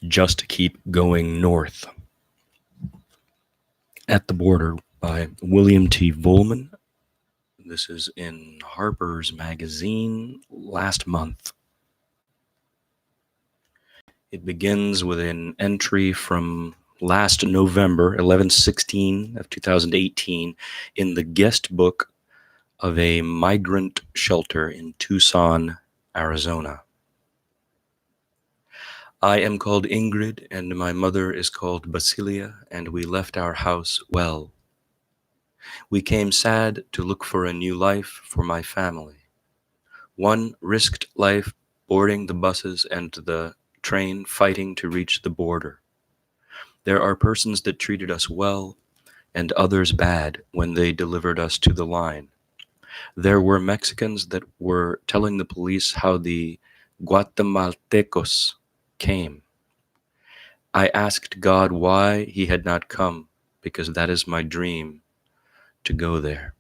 Just Keep Going North. At the Border by William T. Vollman. This is in Harper's magazine last month. It begins with an entry from last November, 11/16 of 2018, in the guest book of a migrant shelter in Tucson, Arizona. I am called Ingrid, and my mother is called Basilia, and we left our house well. We came sad to look for a new life for my family. One risked life boarding the buses and the train fighting to reach the border. There are persons that treated us well and others bad when they delivered us to the line. There were Mexicans that were telling the police how the Guatemaltecos came. I asked God why he had not come, because that is my dream, to go there.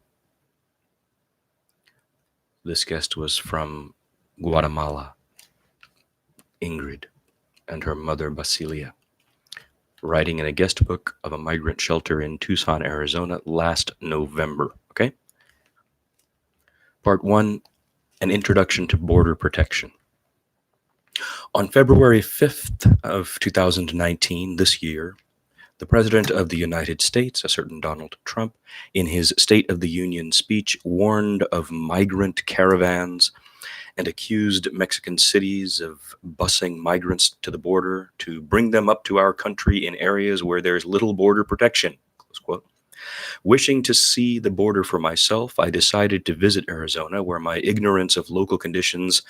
This guest was from Guatemala, Ingrid, and her mother Basilia, writing in a guest book of a migrant shelter in Tucson, Arizona last November. Okay? Part 1, an introduction to border protection. On February 5th of 2019, this year, the President of the United States, a certain Donald Trump, in his State of the Union speech, warned of migrant caravans and accused Mexican cities of busing migrants to the border to bring them up to our country in areas where there's little border protection, close quote. Wishing to see the border for myself, I decided to visit Arizona, where my ignorance of local conditions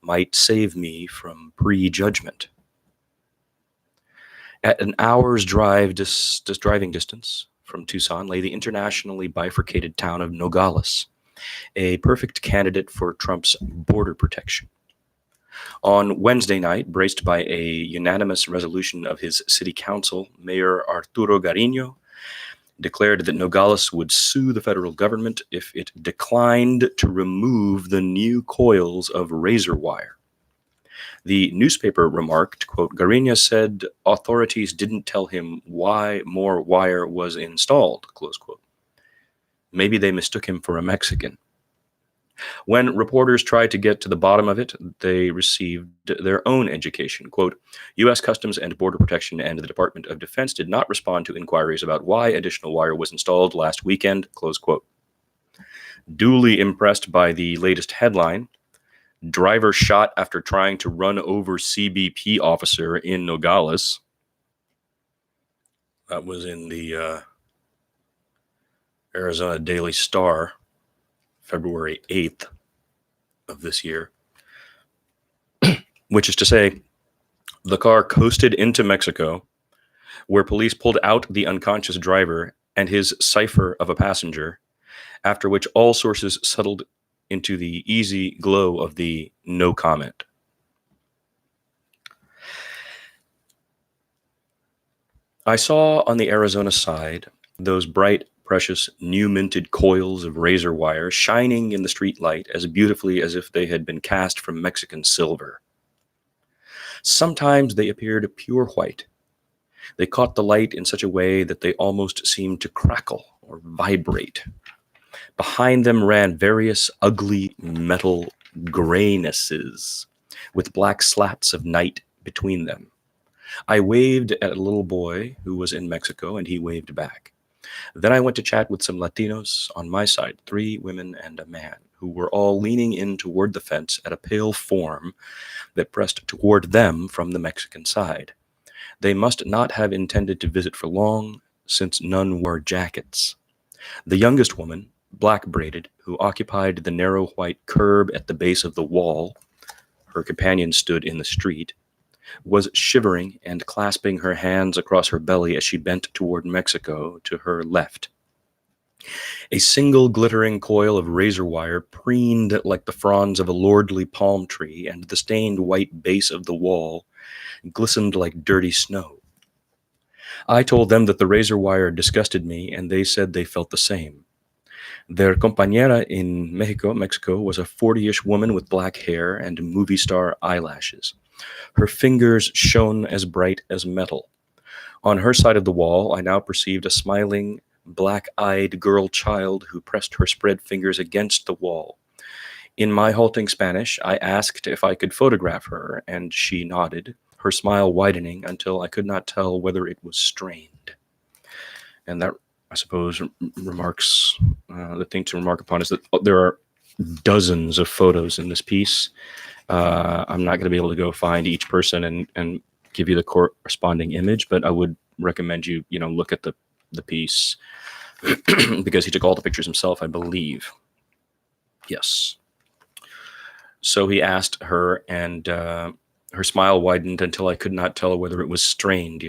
might save me from prejudgment. At an hour's driving distance from Tucson lay the internationally bifurcated town of Nogales, a perfect candidate for Trump's border protection. On Wednesday night, braced by a unanimous resolution of his city council, Mayor Arturo Garino declared that Nogales would sue the federal government if it declined to remove the new coils of razor wire. The newspaper remarked, quote, Garino said authorities didn't tell him why more wire was installed, close quote. Maybe they mistook him for a Mexican. When reporters tried to get to the bottom of it, they received their own education. Quote, U.S. Customs and Border Protection and the Department of Defense did not respond to inquiries about why additional wire was installed last weekend, close quote. Duly impressed by the latest headline, driver shot after trying to run over CBP officer in Nogales. That was in the Arizona Daily Star, February 8th of this year, which is to say, the car coasted into Mexico, where police pulled out the unconscious driver and his cipher of a passenger, after which all sources settled into the easy glow of the no comment. I saw on the Arizona side those bright, precious, new minted coils of razor wire shining in the street light as beautifully as if they had been cast from Mexican silver. Sometimes they appeared pure white. They caught the light in such a way that they almost seemed to crackle or vibrate. Behind them ran various ugly metal graynesses with black slats of night between them. I waved at a little boy who was in Mexico, and he waved back. Then I went to chat with some Latinos on my side, 3 women and a man, who were all leaning in toward the fence at a pale form that pressed toward them from the Mexican side. They must not have intended to visit for long, since none wore jackets. The youngest woman, black braided, who occupied the narrow white curb at the base of the wall, her companion stood in the street, was shivering and clasping her hands across her belly as she bent toward Mexico to her left. A single glittering coil of razor wire preened like the fronds of a lordly palm tree, and the stained white base of the wall glistened like dirty snow. I told them that the razor wire disgusted me, and they said they felt the same. Their compañera in Mexico, was a 40-ish woman with black hair and movie star eyelashes. Her fingers shone as bright as metal. On her side of the wall, I now perceived a smiling, black-eyed girl child who pressed her spread fingers against the wall. In my halting Spanish, I asked if I could photograph her, and she nodded, her smile widening until I could not tell whether it was strained. And that, I suppose, remarks the thing to remark upon is that there are dozens of photos in this piece. I'm not going to be able to go find each person and give you the corresponding image, but I would recommend you look at the piece because he took all the pictures himself, I believe. Yes. So he asked her, and her smile widened until I could not tell whether it was strained,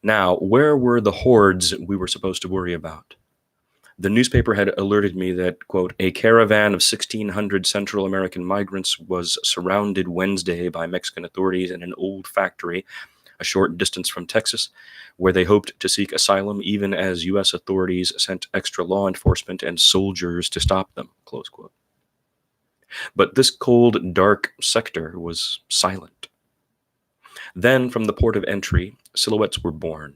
Now, where were the hordes we were supposed to worry about? The newspaper had alerted me that, quote, a caravan of 1,600 Central American migrants was surrounded Wednesday by Mexican authorities in an old factory a short distance from Texas, where they hoped to seek asylum even as U.S. authorities sent extra law enforcement and soldiers to stop them, close quote. But this cold, dark sector was silent. Then, from the port of entry, silhouettes were born.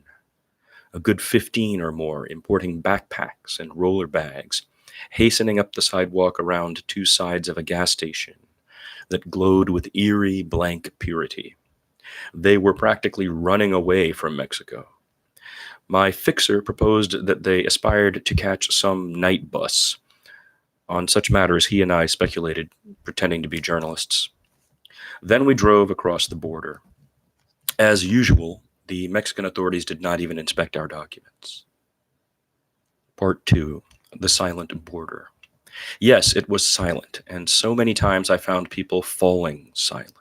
A good 15 or more, importing backpacks and roller bags, hastening up the sidewalk around two sides of a gas station that glowed with eerie, blank purity. They were practically running away from Mexico. My fixer proposed that they aspired to catch some night bus. On such matters, he and I speculated, pretending to be journalists. Then we drove across the border. As usual, the Mexican authorities did not even inspect our documents. Part 2, the silent border. Yes, it was silent, and so many times I found people falling silent.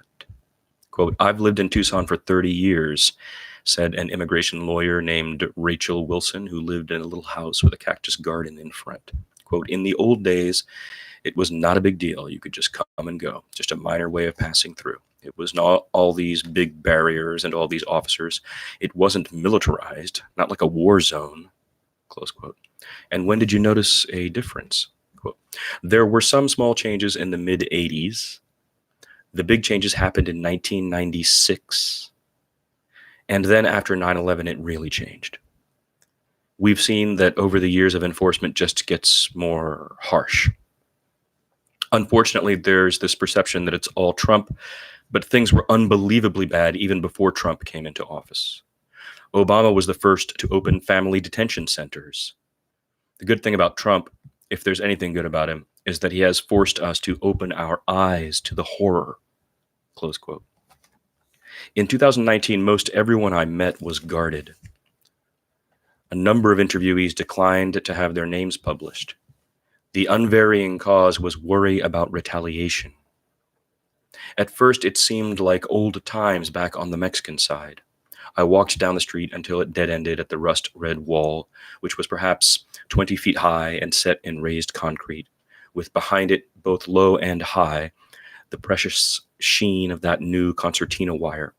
Quote, I've lived in Tucson for 30 years, said an immigration lawyer named Rachel Wilson, who lived in a little house with a cactus garden in front. Quote, in the old days, it was not a big deal. You could just come and go, just a minor way of passing through. It was not all these big barriers and all these officers. It wasn't militarized, not like a war zone, close quote. And when did you notice a difference? Quote, there were some small changes in the mid-'80s. The big changes happened in 1996. And then after 9/11, it really changed. We've seen that over the years of enforcement just gets more harsh. Unfortunately, there's this perception that it's all Trump, but things were unbelievably bad even before Trump came into office. Obama was the first to open family detention centers. The good thing about Trump, if there's anything good about him, is that he has forced us to open our eyes to the horror, close quote. In 2019, most everyone I met was guarded. A number of interviewees declined to have their names published. The unvarying cause was worry about retaliation. At first, it seemed like old times back on the Mexican side. I walked down the street until it dead-ended at the rust-red wall, which was perhaps 20 feet high and set in raised concrete, with behind it, both low and high, the precious sheen of that new concertina wire.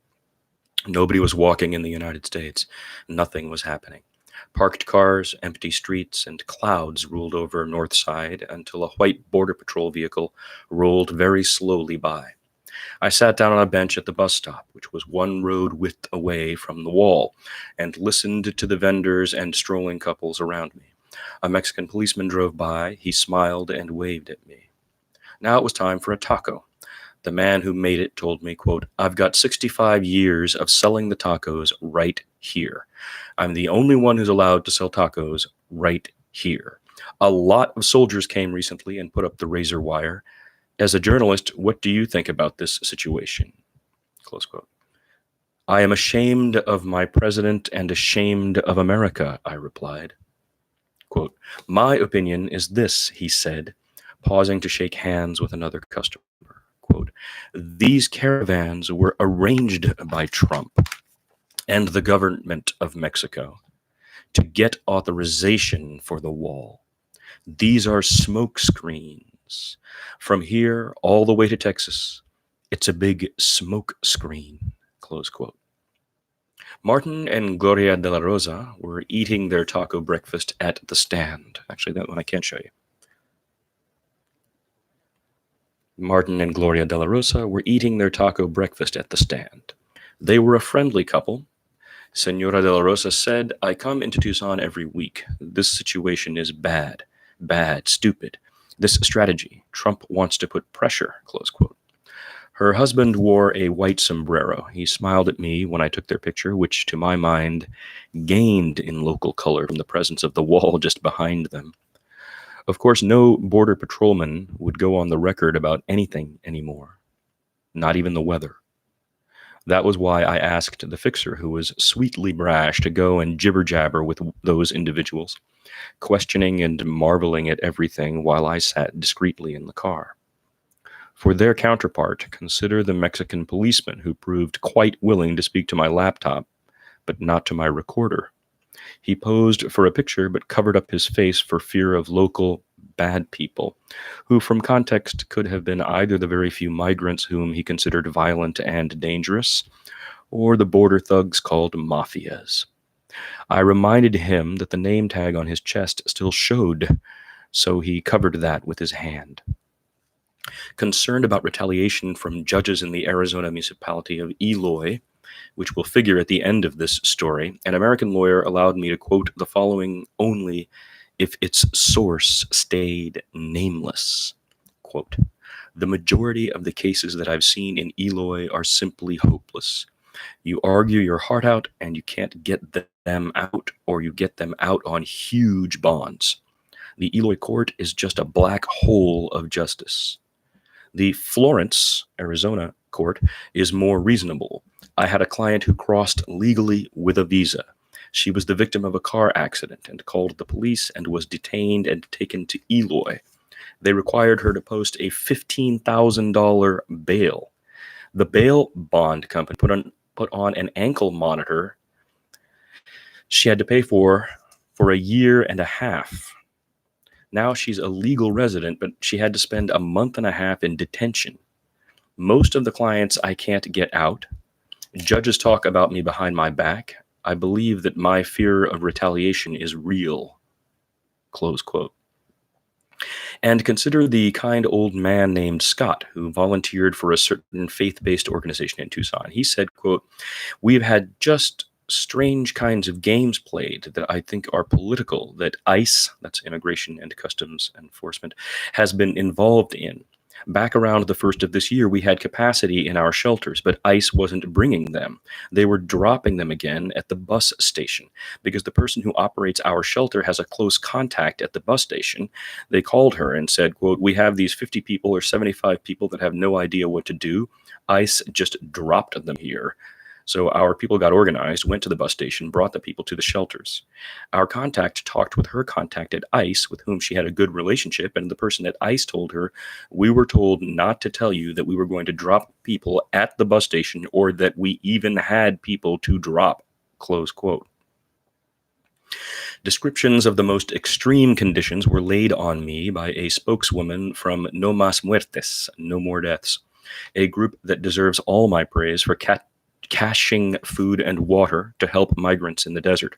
Nobody was walking in the United States. Nothing was happening. Parked cars, empty streets, and clouds ruled over North Side until a white Border Patrol vehicle rolled very slowly by. I sat down on a bench at the bus stop, which was one road width away from the wall, and listened to the vendors and strolling couples around me. A Mexican policeman drove by. He smiled and waved at me. Now it was time for a taco. The man who made it told me, quote, I've got 65 years of selling the tacos right here. I'm the only one who's allowed to sell tacos right here. A lot of soldiers came recently and put up the razor wire. As a journalist, what do you think about this situation? Close quote. I am ashamed of my president and ashamed of America, I replied. Quote, my opinion is this, he said, pausing to shake hands with another customer. Quote, these caravans were arranged by Trump and the government of Mexico to get authorization for the wall. These are smoke screens. From here all the way to Texas, it's a big smoke screen, close quote. Martin and Gloria de la Rosa were eating their taco breakfast at the stand. Actually, that one I can't show you. Martin and Gloria de la Rosa were eating their taco breakfast at the stand. They were a friendly couple. Senora de la Rosa said, I come into Tucson every week. This situation is bad, stupid. This strategy, Trump wants to put pressure, close quote. Her husband wore a white sombrero. He smiled at me when I took their picture, which to my mind gained in local color from the presence of the wall just behind them. Of course, no border patrolman would go on the record about anything anymore, not even the weather. That was why I asked the fixer, who was sweetly brash, to go and jibber jabber with those individuals, questioning and marveling at everything while I sat discreetly in the car. For their counterpart, consider the Mexican policeman who proved quite willing to speak to my laptop, but not to my recorder. He posed for a picture but covered up his face for fear of local bad people, who from context could have been either the very few migrants whom he considered violent and dangerous, or the border thugs called mafias. I reminded him that the name tag on his chest still showed, so he covered that with his hand. Concerned about retaliation from judges in the Arizona municipality of Eloy, which will figure at the end of this story, an American lawyer allowed me to quote the following only if its source stayed nameless. Quote, the majority of the cases that I've seen in Eloy are simply hopeless. You argue your heart out and you can't get them out, or you get them out on huge bonds. The Eloy court is just a black hole of justice. The Florence, Arizona court is more reasonable. I had a client who crossed legally with a visa. She was the victim of a car accident and called the police and was detained and taken to Eloy. They required her to post a $15,000 bail. The bail bond company put on an ankle monitor she had to pay for a year and a half. Now she's a legal resident, but she had to spend a month and a half in detention. Most of the clients I can't get out. Judges talk about me behind my back. I believe that my fear of retaliation is real. Close quote. And consider the kind old man named Scott who volunteered for a certain faith-based organization in Tucson. He said, quote, we've had just strange kinds of games played that I think are political, that ICE, that's Immigration and Customs Enforcement, has been involved in. Back around the first of this year, we had capacity in our shelters, but ICE wasn't bringing them. They were dropping them again at the bus station because the person who operates our shelter has a close contact at the bus station. They called her and said, quote, we have these 50 people or 75 people that have no idea what to do. ICE just dropped them here. So our people got organized, went to the bus station, brought the people to the shelters. Our contact talked with her contact at ICE, with whom she had a good relationship, and the person at ICE told her, we were told not to tell you that we were going to drop people at the bus station or that we even had people to drop, close quote. Descriptions of the most extreme conditions were laid on me by a spokeswoman from No Más Muertes, No More Deaths, a group that deserves all my praise for caching food and water to help migrants in the desert.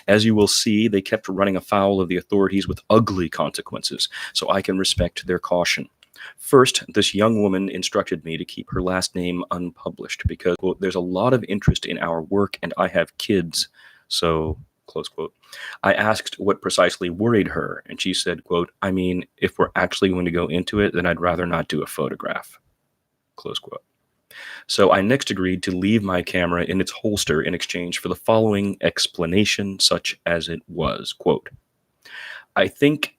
As you will see, they kept running afoul of the authorities with ugly consequences, so I can respect their caution. First, this young woman instructed me to keep her last name unpublished because, quote, there's a lot of interest in our work and I have kids, so, close quote. I asked what precisely worried her, and she said, quote, I mean, if we're actually going to go into it, then I'd rather not do a photograph, close quote. So I next agreed to leave my camera in its holster in exchange for the following explanation, such as it was, quote, I think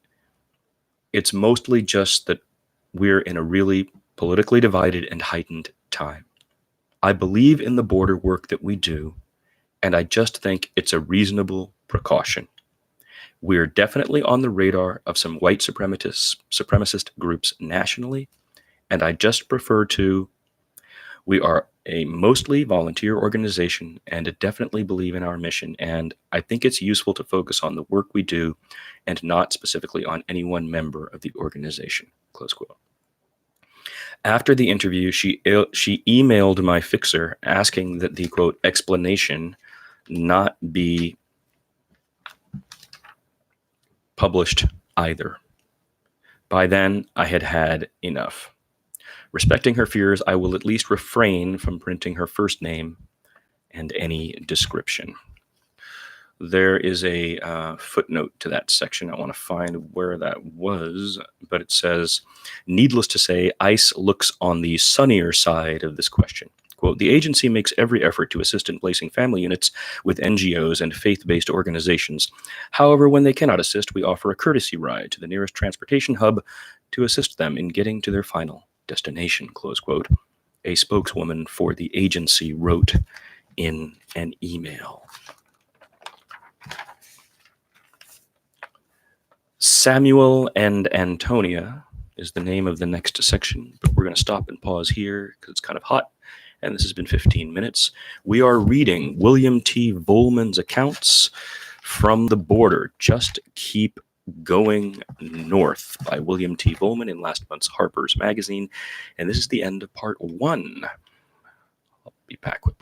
it's mostly just that we're in a really politically divided and heightened time. I believe in the border work that we do, and I just think it's a reasonable precaution. We're definitely on the radar of some white supremacist groups nationally, and I just prefer to. We are a mostly volunteer organization and definitely believe in our mission, and I think it's useful to focus on the work we do and not specifically on any one member of the organization, close quote. After the interview, she emailed my fixer asking that the, quote, explanation not be published either. By then, I had had enough. Respecting her fears, I will at least refrain from printing her first name and any description. There is a footnote to that section. I want to find where that was, but it says, needless to say, ICE looks on the sunnier side of this question. Quote, the agency makes every effort to assist in placing family units with NGOs and faith-based organizations. However, when they cannot assist, we offer a courtesy ride to the nearest transportation hub to assist them in getting to their final destination, close quote. A spokeswoman for the agency wrote in an email. Samuel and Antonia is the name of the next section, but we're going to stop and pause here because it's kind of hot, and this has been 15 minutes. We are reading William T. Vollman's accounts from the border. Just Keep Going North by William T. Vollman in last month's Harper's Magazine, and this is the end of part 1. I'll be back with